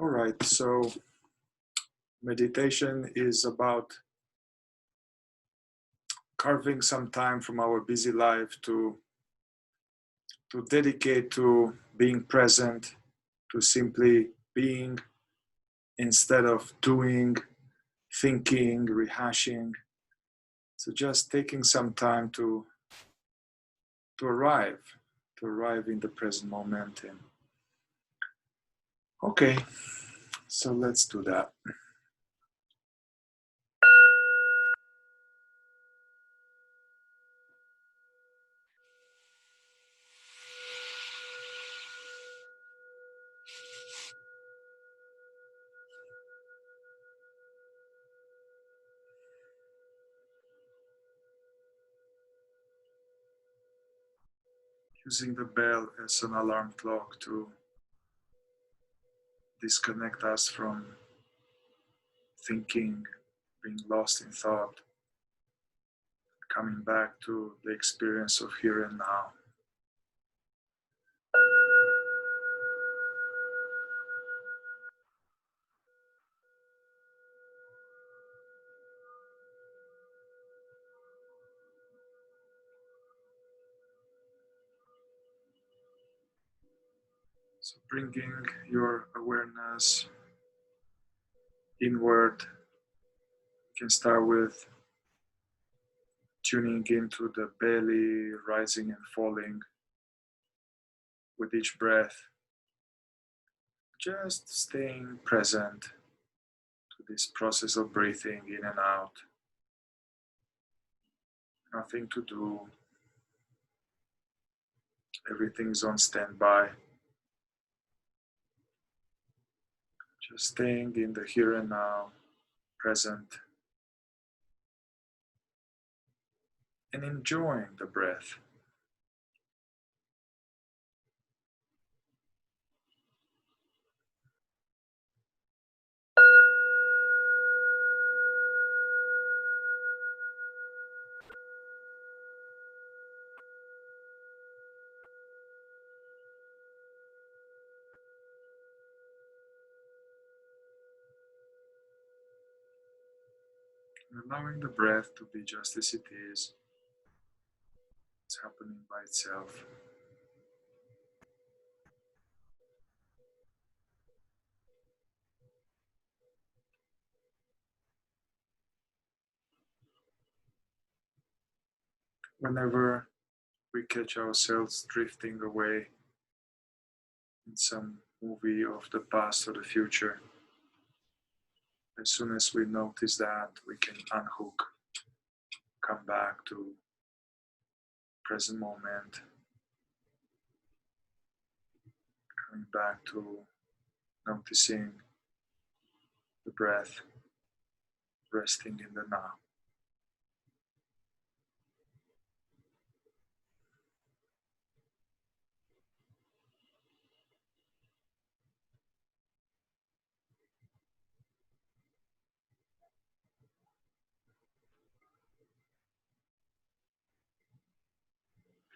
All right, so meditation is about carving some time from our busy life to dedicate to being present, to simply being instead of doing, thinking, rehashing. So just taking some time to arrive in the present moment. And okay, so let's do that. Using the bell as an alarm clock to disconnect us from thinking, being lost in thought, coming back to the experience of here and now. So bringing your awareness inward, you can start with tuning into the belly, rising and falling with each breath, just staying present to this process of breathing in and out. Nothing to do, everything's on standby. Just staying in the here and now, present, and enjoying the breath. Allowing the breath to be just as it is. It's happening by itself. Whenever we catch ourselves drifting away in some movie of the past or the future, as soon as we notice that, we can unhook, come back to present moment, coming back to noticing the breath, resting in the now.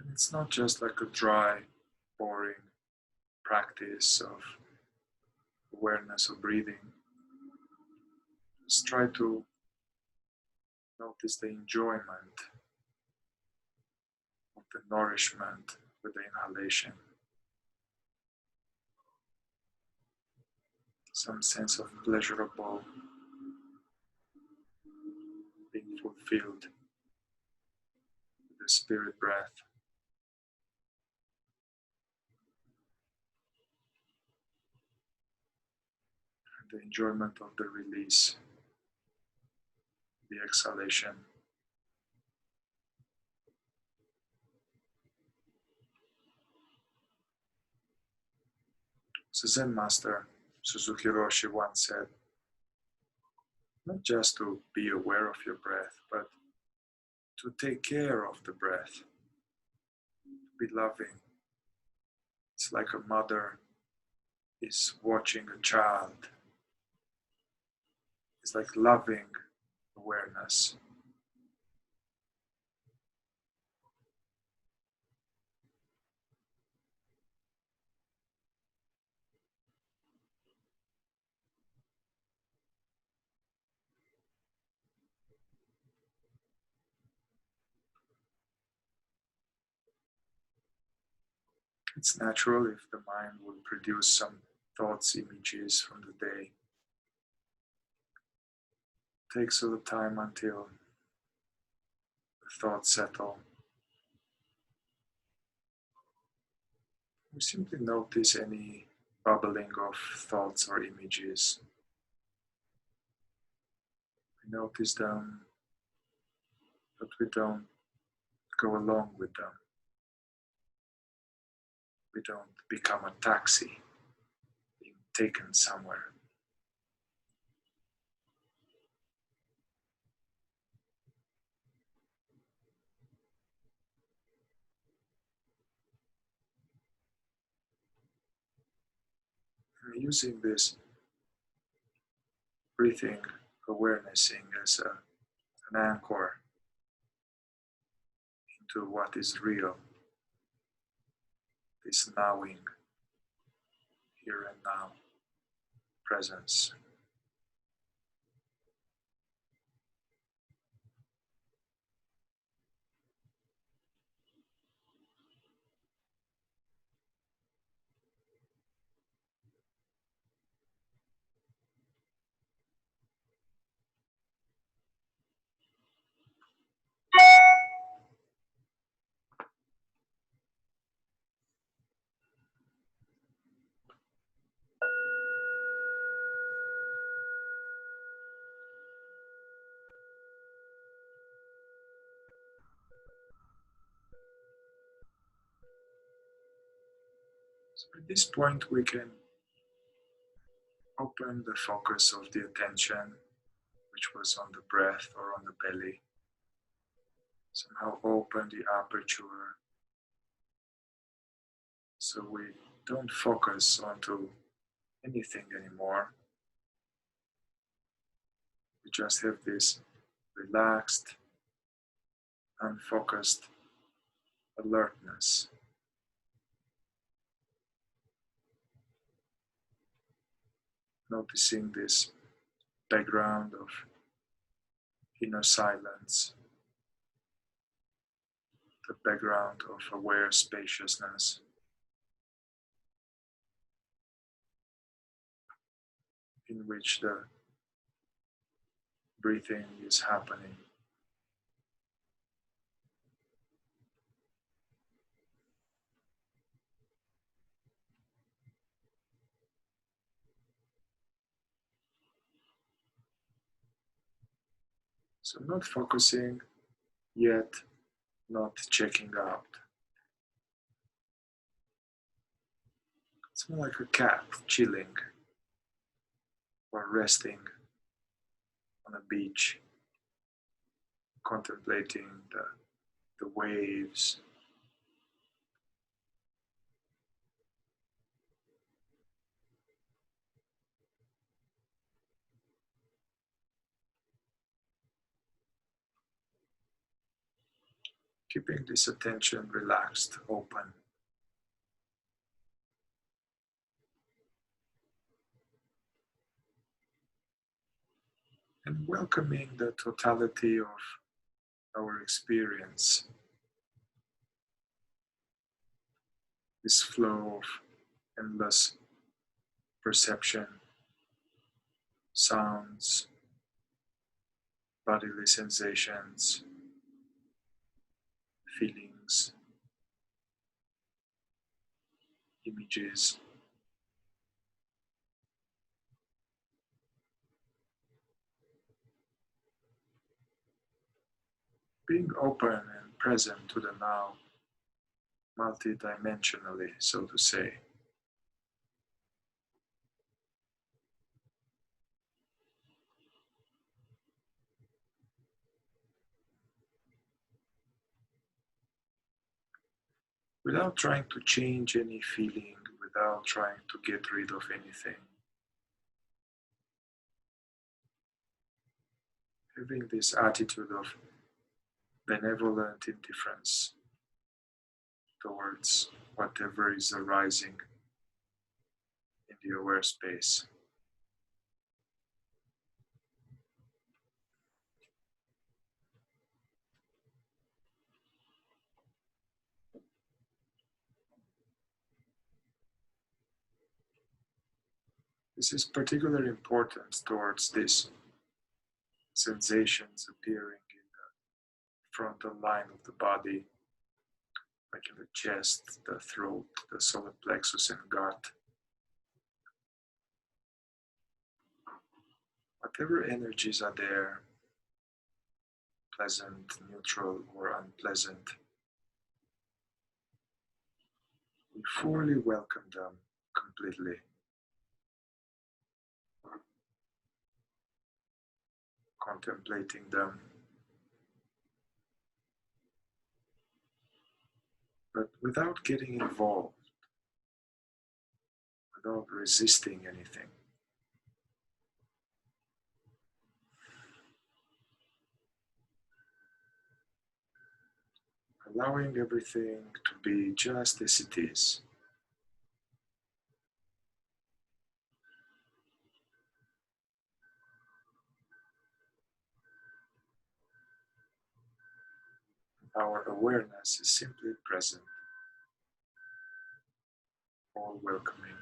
And it's not just like a dry, boring practice of awareness of breathing. Just try to notice the enjoyment of the nourishment with the inhalation. Some sense of pleasurable being fulfilled with the spirit breath. And the enjoyment of the release, the exhalation. The Zen master Suzuki Roshi once said, not just to be aware of your breath, but to take care of the breath, to be loving. It's like a mother is watching a child. It's like loving awareness. It's natural if the mind will produce some thoughts, images from the day. It takes a little time until the thoughts settle. We simply notice any bubbling of thoughts or images. We notice them, but we don't go along with them. We don't become a taxi being taken somewhere. And using this breathing awarenessing as an anchor into what is real, this knowing, here and now, presence. So at this point, we can open the focus of the attention, which was on the breath or on the belly. Somehow open the aperture so we don't focus onto anything anymore. We just have this relaxed, unfocused alertness. Noticing this background of inner silence, the background of aware spaciousness, in which the breathing is happening. So not focusing, yet not checking out. It's more like a cat chilling or resting on a beach, contemplating the waves. Keeping this attention relaxed, open. And welcoming the totality of our experience, this flow of endless perception, sounds, bodily sensations, feelings, images. Being open and present to the now, multidimensionally, so to say. Without trying to change any feeling, without trying to get rid of anything. Having this attitude of benevolent indifference towards whatever is arising in the aware space. This is particularly important towards these sensations appearing in the frontal line of the body, like in the chest, the throat, the solar plexus, and gut. Whatever energies are there, pleasant, neutral, or unpleasant, we fully welcome them completely. Contemplating them, but without getting involved, without resisting anything. Allowing everything to be just as it is. Our awareness is simply present, all welcoming.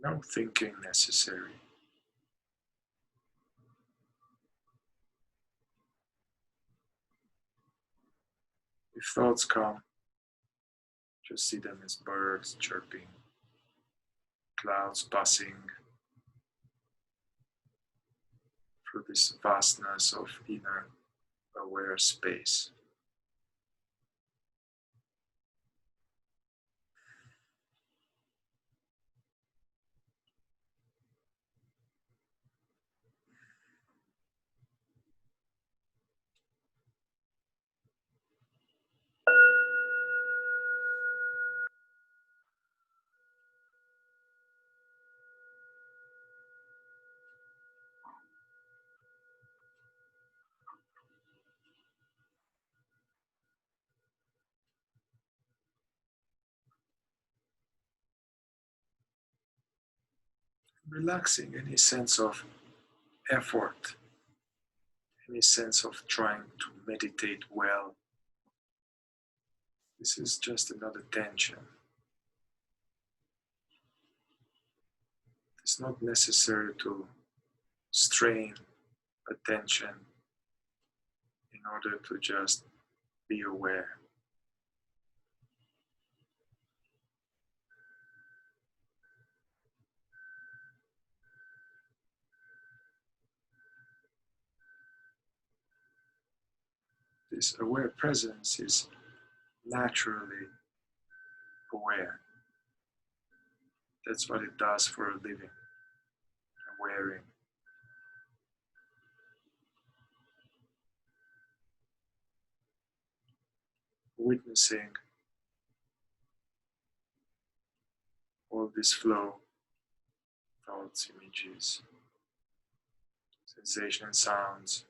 No thinking necessary. If thoughts come, just see them as birds chirping, clouds passing through this vastness of inner aware space. Relaxing any sense of effort, any sense of trying to meditate well. This is just another tension. It's not necessary to strain attention in order to just be aware. This aware presence is naturally aware. That's what it does for a living, awareing. Witnessing all this flow, thoughts, images, sensation, sounds.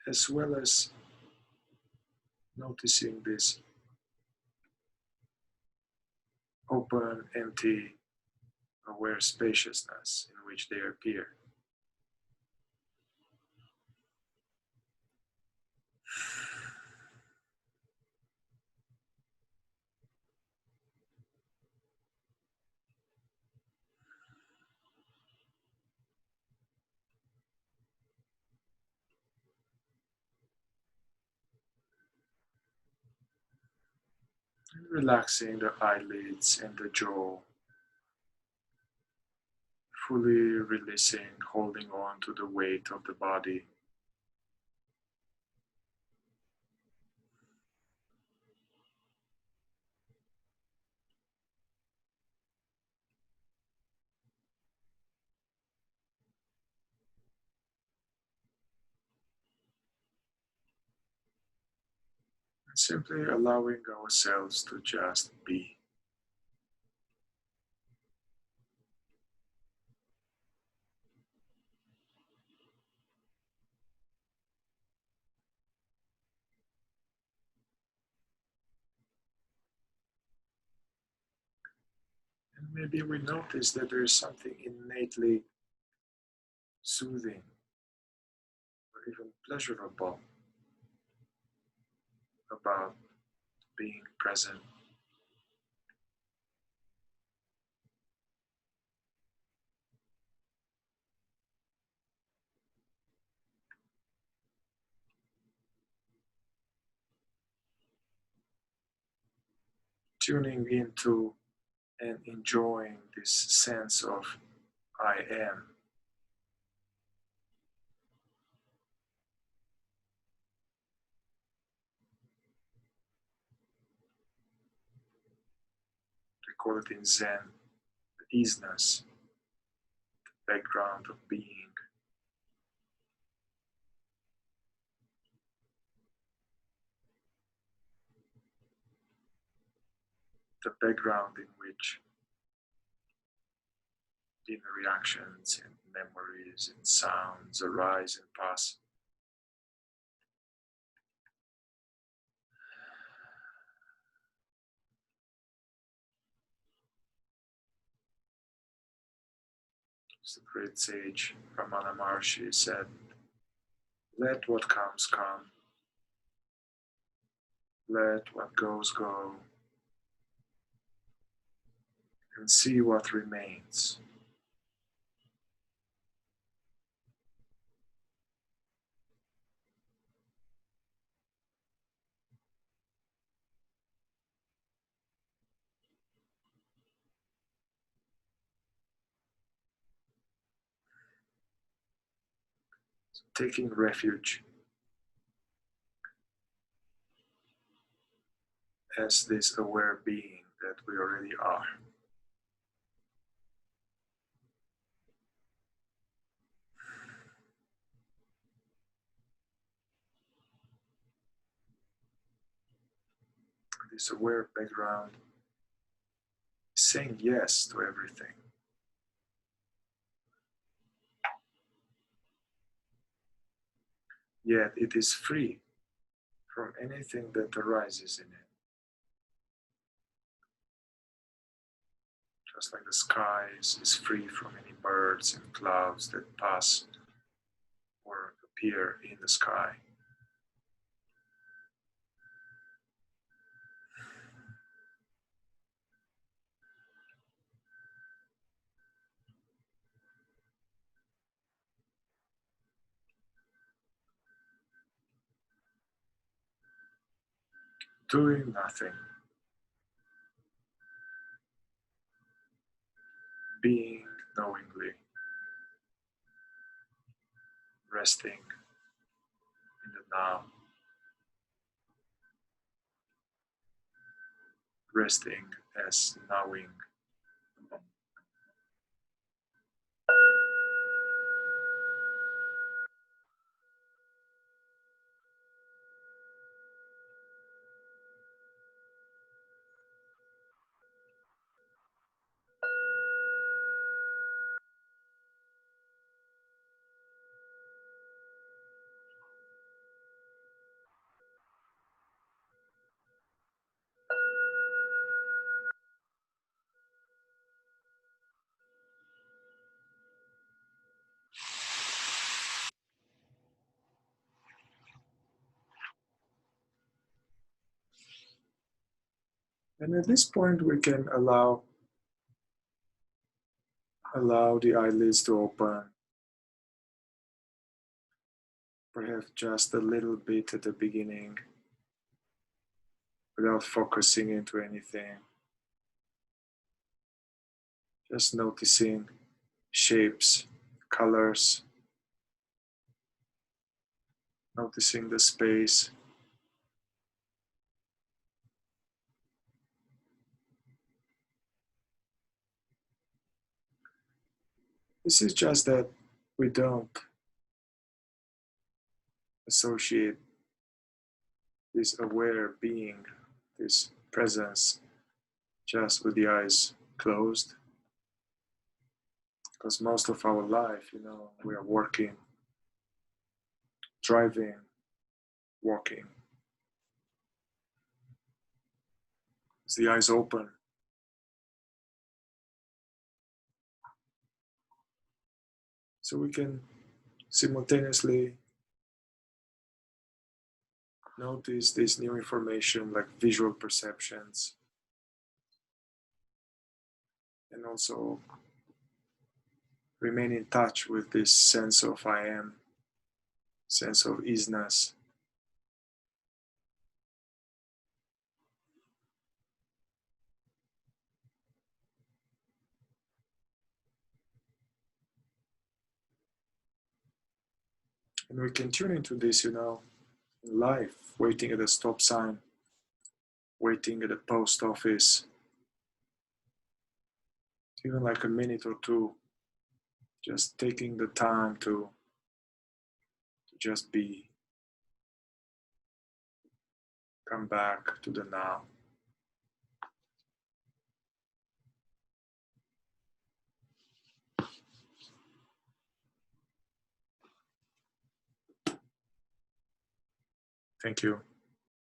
As well as noticing this open, empty, aware spaciousness in which they appear. And relaxing the eyelids and the jaw, fully releasing, holding on to the weight of the body. And simply allowing ourselves to just be. And maybe we notice that there is something innately soothing or even pleasurable about being present. Tuning into and enjoying this sense of I am. We call it in Zen the isness, the background of being. The background in which inner reactions and memories and sounds arise and pass. As the great sage Ramana Maharshi said, let what comes come, let what goes go, and see what remains. Taking refuge as this aware being that we already are. This aware background is saying yes to everything. Yet it is free from anything that arises in it. Just like the sky is free from any birds and clouds that pass or appear in the sky. Doing nothing, being knowingly, resting in the now, resting as knowing. And at this point, we can allow the eyelids to open, perhaps just a little bit at the beginning, without focusing into anything. Just noticing shapes, colors, noticing the space. This is just that we don't associate this aware being, this presence, just with the eyes closed. Because most of our life, we are working, driving, walking. As the eyes open, So we can simultaneously notice this new information like visual perceptions, and also remain in touch with this sense of I am, sense of isness. And we can tune into this, in life, waiting at a stop sign, waiting at the post office, even like a minute or two, just taking the time to just be, come back to the now. Thank you.